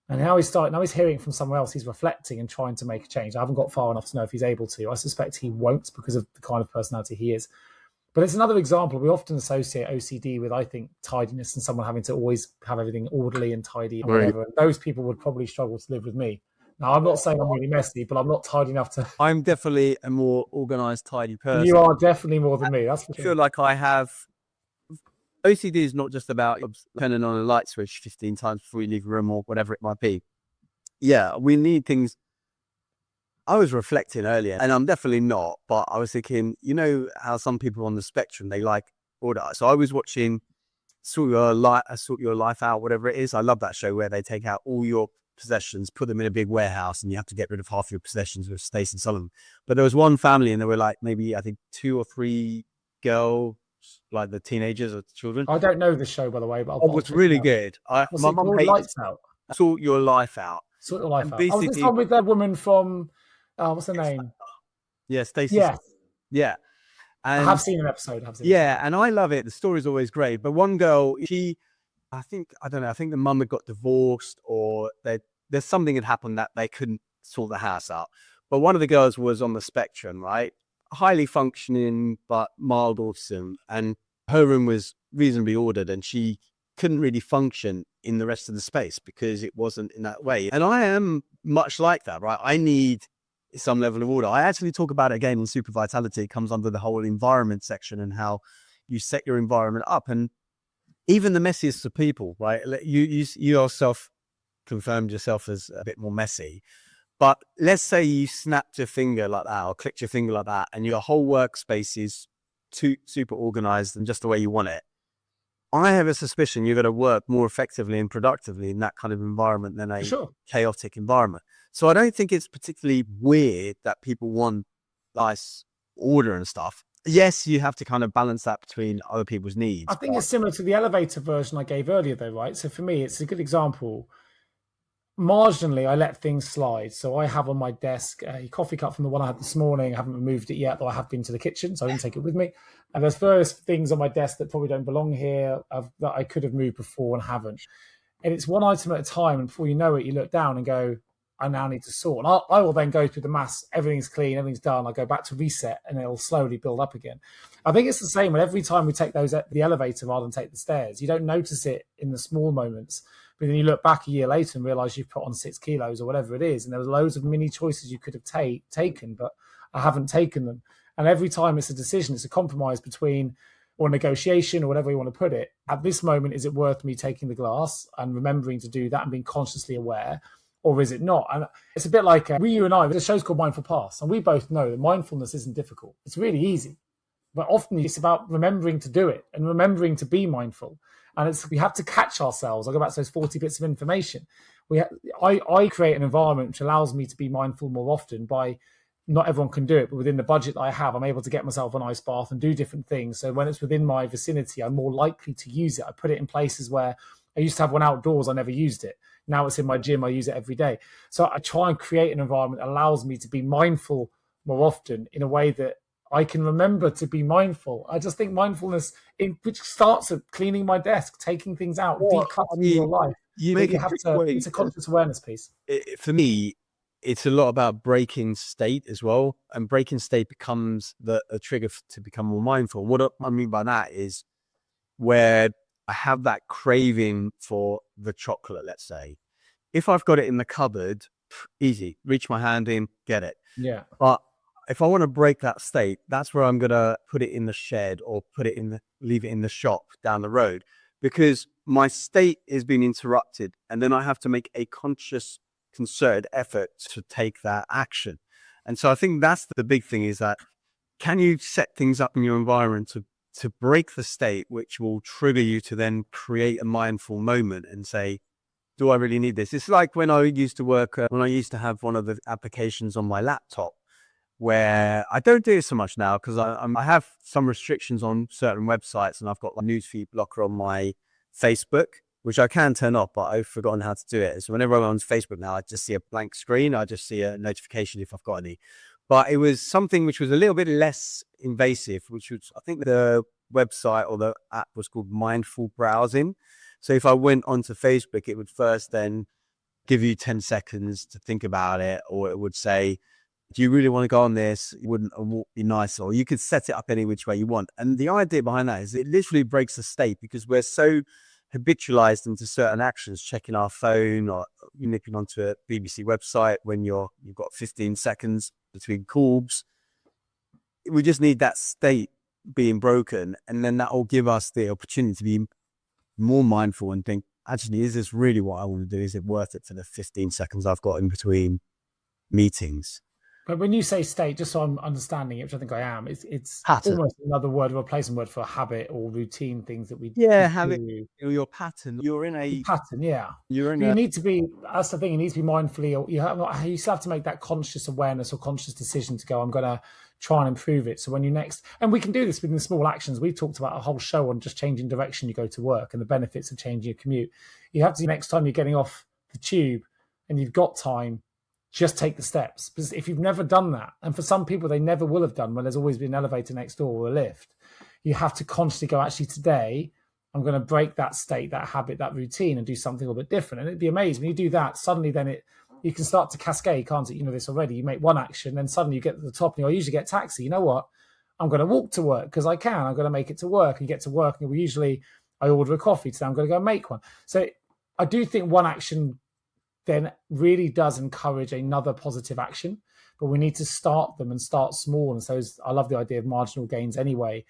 And now he's hearing from somewhere else. He's reflecting and trying to make a change. I haven't got far enough to know if he's able to. I suspect he won't because of the kind of personality he is. But it's another example. We often associate OCD with, I think, tidiness and someone having to always have everything orderly and tidy and whatever. And those people would probably struggle to live with me. Now, I'm not saying I'm really messy, but I'm not tidy enough to... I'm definitely a more organized, tidy person. You are definitely more than me. That's for sure. I feel like I have... OCD is not just about turning on a light switch 15 times before you leave a room or whatever it might be. Yeah, we need things. I was reflecting earlier, and I'm definitely not, but I was thinking, you know how some people on the spectrum, they like order. So I was watching Sort Your Life Out, whatever it is. I love that show where they take out all your possessions, put them in a big warehouse, and you have to get rid of half your possessions with Stacey Sullivan. But there was one family, and there were like maybe, I think, 2 or 3 girls, like the teenagers or children. I don't know the show, by the way, but it was really good. My mum hates Lights Out. Sort Your Life Out. Sort Your Life Out. Oh, this one with that woman from, what's her name? Yeah, Stacey. Yeah. And I have seen an episode. And I love it. The story's always great. But one girl, I think the mum had got divorced, or there's something had happened that they couldn't sort the house out. But one of the girls was on the spectrum, right? Highly functioning, but mild autism. And her room was reasonably ordered, and she couldn't really function in the rest of the space because it wasn't in that way. And I am much like that, right? I need some level of order. I actually talk about it again in Super Vitality. It comes under the whole environment section and how you set your environment up. And even the messiest of people, right? You yourself confirmed yourself as a bit more messy. But let's say you snapped your finger like that or clicked your finger like that, and your whole workspace is super organized and just the way you want it. I have a suspicion you're going to work more effectively and productively in that kind of environment than a chaotic environment. So I don't think it's particularly weird that people want nice order and stuff. Yes, you have to kind of balance that between other people's needs. I think it's similar to the elevator version I gave earlier, though, right? So for me, it's a good example. Marginally, I let things slide. So I have on my desk a coffee cup from the one I had this morning. I haven't removed it yet, though I have been to the kitchen, so I didn't take it with me. And there's various things on my desk that probably don't belong here that I could have moved before and haven't. And it's one item at a time. And before you know it, you look down and go, I now need to sort. And I will then go through the mass. Everything's clean, everything's done. I go back to reset, and it'll slowly build up again. I think it's the same when every time we take the elevator rather than take the stairs. You don't notice it in the small moments. But then you look back a year later and realize you've put on 6 kilos or whatever it is. And there were loads of mini choices you could have taken, but I haven't taken them. And every time it's a decision, it's a compromise between, or negotiation, or whatever you want to put it. At this moment, is it worth me taking the glass and remembering to do that and being consciously aware? Or is it not? And it's a bit like you and I, the show's called Mindful Paths. And we both know that mindfulness isn't difficult. It's really easy. But often it's about remembering to do it and remembering to be mindful. And we have to catch ourselves. I'll go back to those 40 bits of information. I create an environment which allows me to be mindful more often by, not everyone can do it, but within the budget that I have, I'm able to get myself an ice bath and do different things. So when it's within my vicinity, I'm more likely to use it. I put it in places where I used to have one outdoors, I never used it. Now it's in my gym, I use it every day. So I try and create an environment that allows me to be mindful more often in a way that I can remember to be mindful. I just think mindfulness, which starts at cleaning my desk, taking things out, decluttering your life. It's a conscious awareness piece. For me, it's a lot about breaking state as well. And breaking state becomes a trigger to become more mindful. What I mean by that is where I have that craving for the chocolate, let's say. If I've got it in the cupboard, easy, reach my hand in, get it. Yeah. But if I want to break that state, that's where I'm going to put it in the shed or leave it in the shop down the road, because my state is being interrupted. And then I have to make a conscious, concerted effort to take that action. And so I think that's the big thing, is that can you set things up in your environment to break the state, which will trigger you to then create a mindful moment and say, do I really need this? It's like when I used to work, when I used to have one of the applications on my laptop, where I don't do it so much now because I have some restrictions on certain websites, and I've got like newsfeed blocker on my Facebook, which I can turn off, but I've forgotten how to do it. So whenever I'm on Facebook now, I just see a blank screen. I just see a notification if I've got any. But it was something which was a little bit less invasive, which was, I think the website or the app was called Mindful Browsing. So if I went onto Facebook, it would first then give you 10 seconds to think about it, or it would say, do you really want to go on this? Wouldn't it be nice? Or you could set it up any which way you want. And the idea behind that is it literally breaks the state, because we're so habitualized into certain actions, checking our phone or nipping onto a BBC website when you've got 15 seconds between calls. We just need that state being broken, and then that will give us the opportunity to be more mindful and think, actually, is this really what I want to do? Is it worth it for the 15 seconds I've got in between meetings? But when you say state, just so I'm understanding it, which I think I am, it's Pattern. almost another word, a replacement word for habit or routine things that we habit, your pattern. You're in a pattern, You're in you need to be, that's the thing, you need to be mindfully, or you still have to make that conscious awareness or conscious decision to go, I'm going to try and improve it. So when you next, and we can do this within small actions. We've talked about a whole show on just changing direction you go to work and the benefits of changing your commute. You have to, next time you're getting off the tube and you've got time, just take the steps. Because if you've never done that, and for some people they never will have done when there's always been an elevator next door or a lift, you have to constantly go, actually today I'm going to break that state, that habit, that routine, and do something a little bit different. And it'd be amazing when you do that. Suddenly then you can start to cascade, can't it? You know this already. You make one action, then suddenly you get to the top, and I usually get a taxi. You know what? I'm going to walk to work because I can. I'm going to make it to work. And you get to work, and I order a coffee today. I'm going to go make one. So I do think one action then really does encourage another positive action, but we need to start them and start small. And so I love the idea of marginal gains anyway.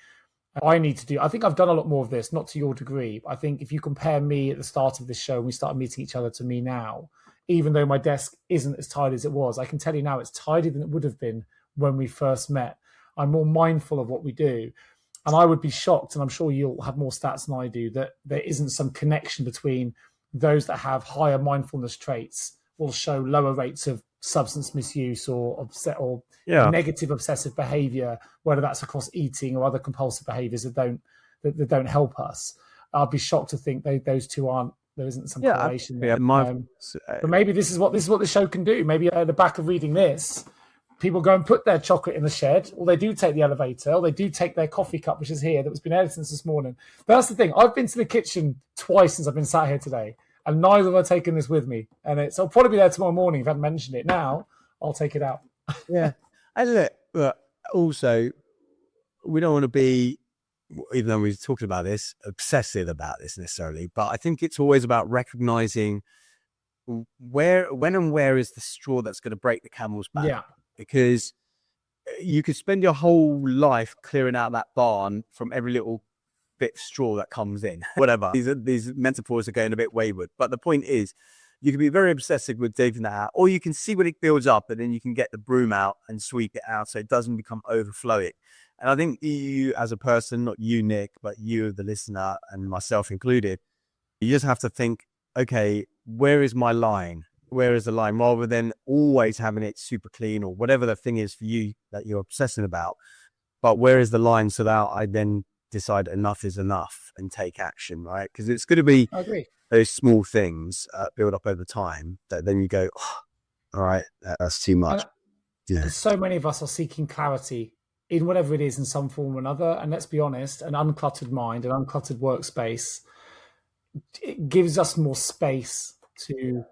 I think I've done a lot more of this, not to your degree, but I think if you compare me at the start of this show and we started meeting each other to me now, even though my desk isn't as tidy as it was, I can tell you now it's tidier than it would have been when we first met. I'm more mindful of what we do. And I would be shocked, and I'm sure you'll have more stats than I do, that there isn't some connection between those that have higher mindfulness traits will show lower rates of substance misuse or negative obsessive behavior, whether that's across eating or other compulsive behaviors that don't help us. I'd be shocked to think those two there isn't some correlation there. But maybe this is what the show can do. Maybe at the back of reading this, people go and put their chocolate in the shed, or they do take the elevator, or they do take their coffee cup, which is here, that was been edited since this morning. But that's the thing. I've been to the kitchen twice since I've been sat here today, and neither have I taken this with me. And I'll probably be there tomorrow morning if I hadn't mentioned it. Now, I'll take it out. Yeah. And look, also, we don't want to be, even though we've talked about this, obsessive about this necessarily, but I think it's always about recognizing when and where is the straw that's going to break the camel's back. Yeah. Because you could spend your whole life clearing out that barn from every little bit of straw that comes in. Whatever. These metaphors are going a bit wayward. But the point is, you can be very obsessive with taking that out, or you can see when it builds up, and then you can get the broom out and sweep it out so it doesn't become overflowing. And I think you as a person, not you, Nick, but you, the listener, and myself included, you just have to think, okay, where is my line? Where is the line? Rather than always having it super clean or whatever the thing is for you that you're obsessing about. But where is the line so that I then decide enough is enough and take action, right? Because it's going to be those small things build up over time that then you go, oh, all right, that's too much. So many of us are seeking clarity in whatever it is in some form or another. And let's be honest, an uncluttered mind, an uncluttered workspace, it gives us more space for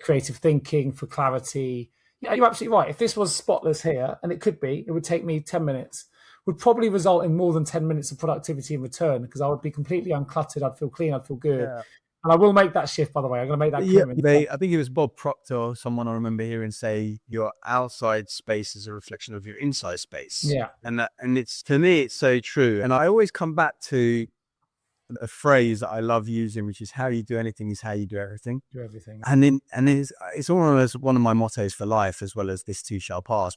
creative thinking, for clarity. Yeah, you're absolutely right. If this was spotless here, and it could be, it would take me 10 minutes, would probably result in more than 10 minutes of productivity in return, because I would be completely uncluttered. I'd feel clean. I'd feel good. Yeah. And I will make that shift, by the way. I'm going to make that commitment. I think it was Bob Proctor or someone I remember hearing say, your outside space is a reflection of your inside space. Yeah. And it's, to me, it's so true. And I always come back to a phrase that I love using, which is how you do anything is how you do everything. Do everything. And it's almost one of my mottos for life, as well as this too shall pass.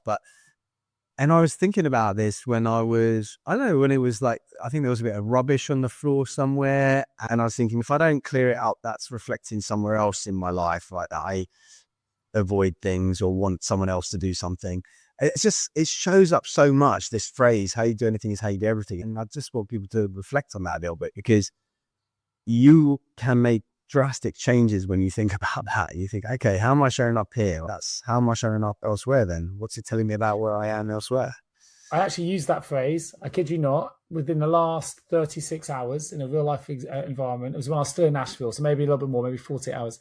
And I was thinking about this when it was like, I think there was a bit of rubbish on the floor somewhere. And I was thinking, if I don't clear it up, that's reflecting somewhere else in my life, like that I avoid things or want someone else to do something. It shows up so much, this phrase, how you do anything is how you do everything. And I just want people to reflect on that a little bit, because you can make drastic changes when you think about that. You think, okay, how am I showing up here? How am I showing up elsewhere then? What's it telling me about where I am elsewhere? I actually used that phrase, I kid you not, within the last 36 hours in a real life environment. It was when I was still in Nashville, so maybe a little bit more, maybe 48 hours.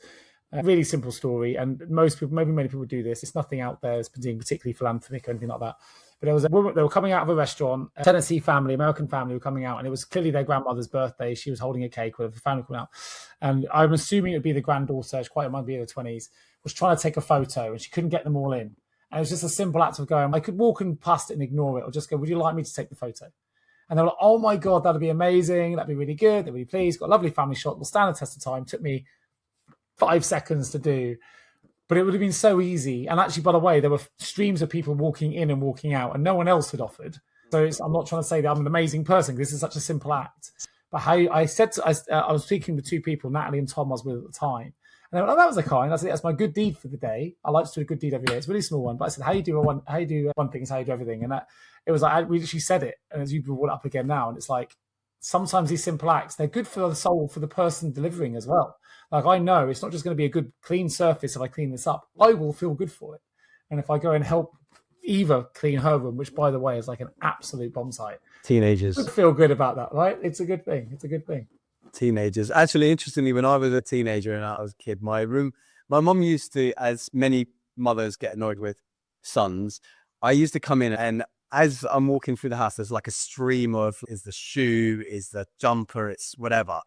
A really simple story, and most people, maybe many people do this. It's nothing out there that's been particularly philanthropic or anything like that. But there was a woman, they were coming out of a restaurant, a Tennessee family, American family were coming out, and it was clearly their grandmother's birthday. She was holding a cake with the family coming out. And I'm assuming it would be the granddaughter, she quite might be in her 20s, was trying to take a photo and she couldn't get them all in. And it was just a simple act of going, I could walk and past it and ignore it, or just go, would you like me to take the photo? And they were like, oh my God, that'd be amazing. That'd be really good. They're really pleased. Got a lovely family shot. Will stand the test of time. Took me 5 seconds to do. But it would have been so easy. And actually, by the way, there were streams of people walking in and walking out, and no one else had offered. So I'm not trying to say that I'm an amazing person. This is such a simple act. But how I was speaking with 2 people, Natalie and Tom I was with at the time. And they were like, that was a kind. I said, that's my good deed for the day. I like to do a good deed every day. It's a really small one. But I said, how you do one thing is how you do everything. And it was like, we literally said it. And as you brought it up again now, and it's like, sometimes these simple acts, they're good for the soul, for the person delivering as well. Like, I know it's not just going to be a good clean surface if I clean this up. I will feel good for it. And if I go and help Eva clean her room, which by the way is like an absolute bomb site. Teenagers. I feel good about that, right? It's a good thing. It's a good thing. Teenagers. Actually, interestingly, when I was a teenager and I was a kid, my mum used to, as many mothers get annoyed with sons, I used to come in, and as I'm walking through the house, there's like a stream of, is the shoe, is the jumper, it's whatever.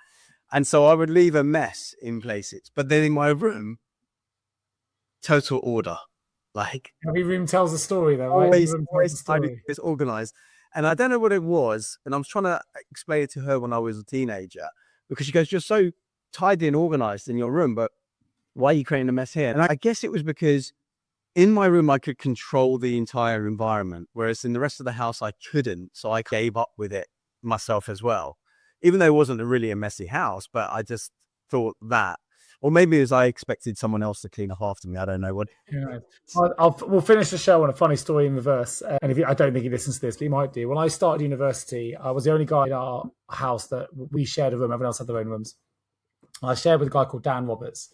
And so I would leave a mess in places. But then in my room, total order. Like, every room tells a story, though, right? Always it's organized. And I don't know what it was. And I was trying to explain it to her when I was a teenager, because she goes, you're so tidy and organized in your room, but why are you creating a mess here? And I guess it was because in my room, I could control the entire environment, whereas in the rest of the house, I couldn't. So I gave up with it myself as well, even though it wasn't really a messy house, but I just thought that. Or maybe as I expected someone else to clean up after me. I don't know what. Yeah. We'll finish the show on a funny story in reverse. And I don't think he listens to this, but he might do. When I started university, I was the only guy in our house that we shared a room. Everyone else had their own rooms. I shared with a guy called Dan Roberts.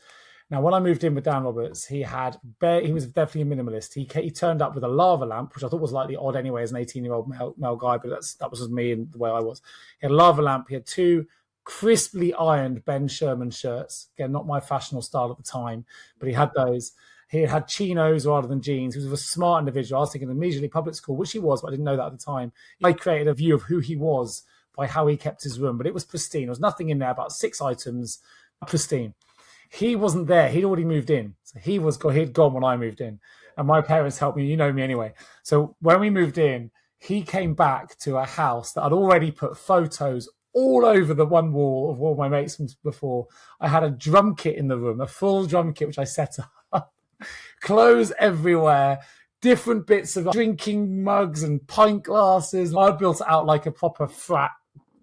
Now, when I moved in with Dan Roberts, he was definitely a minimalist. He turned up with a lava lamp, which I thought was slightly odd anyway as an 18-year-old male guy, but that was just me and the way I was. He had a lava lamp. He had 2 crisply ironed Ben Sherman shirts. Again, not my fashionable style at the time, but he had those. He had chinos rather than jeans. He was a smart individual. I was thinking immediately public school, which he was, but I didn't know that at the time. I created a view of who he was by how he kept his room, but it was pristine. There was nothing in there, about 6 items, pristine. He wasn't there. He'd already moved in. So he'd gone when I moved in. And my parents helped me. You know me anyway. So when we moved in, he came back to a house that I'd already put photos all over the one wall of all my mates from before. I had a drum kit in the room, a full drum kit, which I set up. Clothes everywhere, different bits of drinking mugs and pint glasses. I built it out like a proper frat,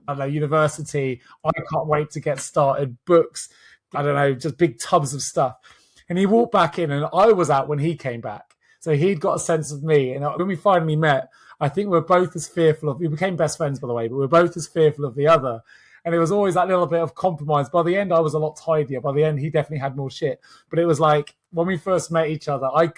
I don't know, university. I can't wait to get started. Books, I don't know, just big tubs of stuff. And he walked back in, and I was out when he came back. So he'd got a sense of me. And when we finally met, I think we were both as fearful of, we became best friends, by the way, but we were both as fearful of the other. And it was always that little bit of compromise. By the end, I was a lot tidier. By the end, he definitely had more shit. But it was like, when we first met each other, I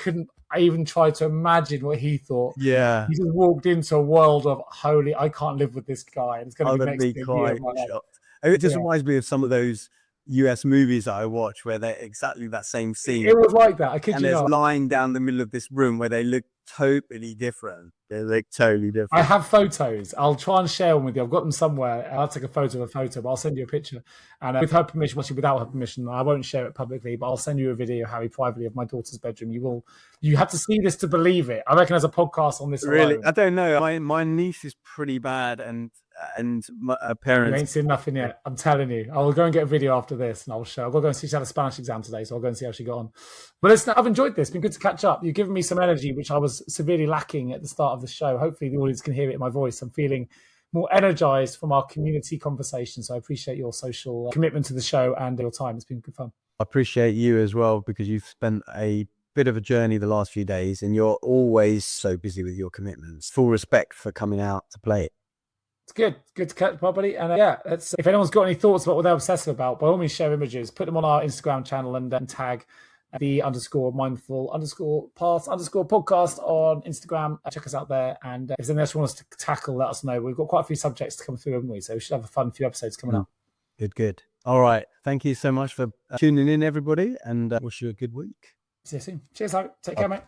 even tried to imagine what he thought. Yeah. He just walked into a world of, holy, I can't live with this guy. It's going to be next quite shocked. It just reminds me of some of those US movies that I watch where they're exactly that same scene. It was like that. I kid you not. And there's a line down the middle of this room where they look totally different. They look totally different. I have photos. I'll try and share them with you. I've got them somewhere. I'll take a photo of a photo, but I'll send you a picture. And with her permission, actually without her permission, I won't share it publicly, but I'll send you a video, Harry, privately of my daughter's bedroom. You have to see this to believe it. I reckon there's a podcast on this. Really? Alone. I don't know. My niece is pretty bad, and my parents. You ain't seen nothing yet. I'm telling you. I'll go and get a video after this, and I'll show. I'll go and see. She had a Spanish exam today, so I'll go and see how she got on. But listen, I've enjoyed this. It's been good to catch up. You've given me some energy, which I was severely lacking at the start of the show. Hopefully, the audience can hear it in my voice. I'm feeling more energized from our community conversation. So I appreciate your social commitment to the show and your time. It's been good fun. I appreciate you as well, because you've spent a bit of a journey the last few days, and you're always so busy with your commitments. Full respect for coming out to play it. It's good to catch up, buddy. And if anyone's got any thoughts about what they're obsessive about, by all means share images, put them on our Instagram channel, and tag the _mindful_path_podcast on Instagram. Check us out there. And if there's anything else you want us to tackle, let us know. We've got quite a few subjects to come through, haven't we? So we should have a fun few episodes coming up. Good. All right. Thank you so much for tuning in, everybody, and wish you a good week. See you soon. Cheers, Hope. Take care, mate.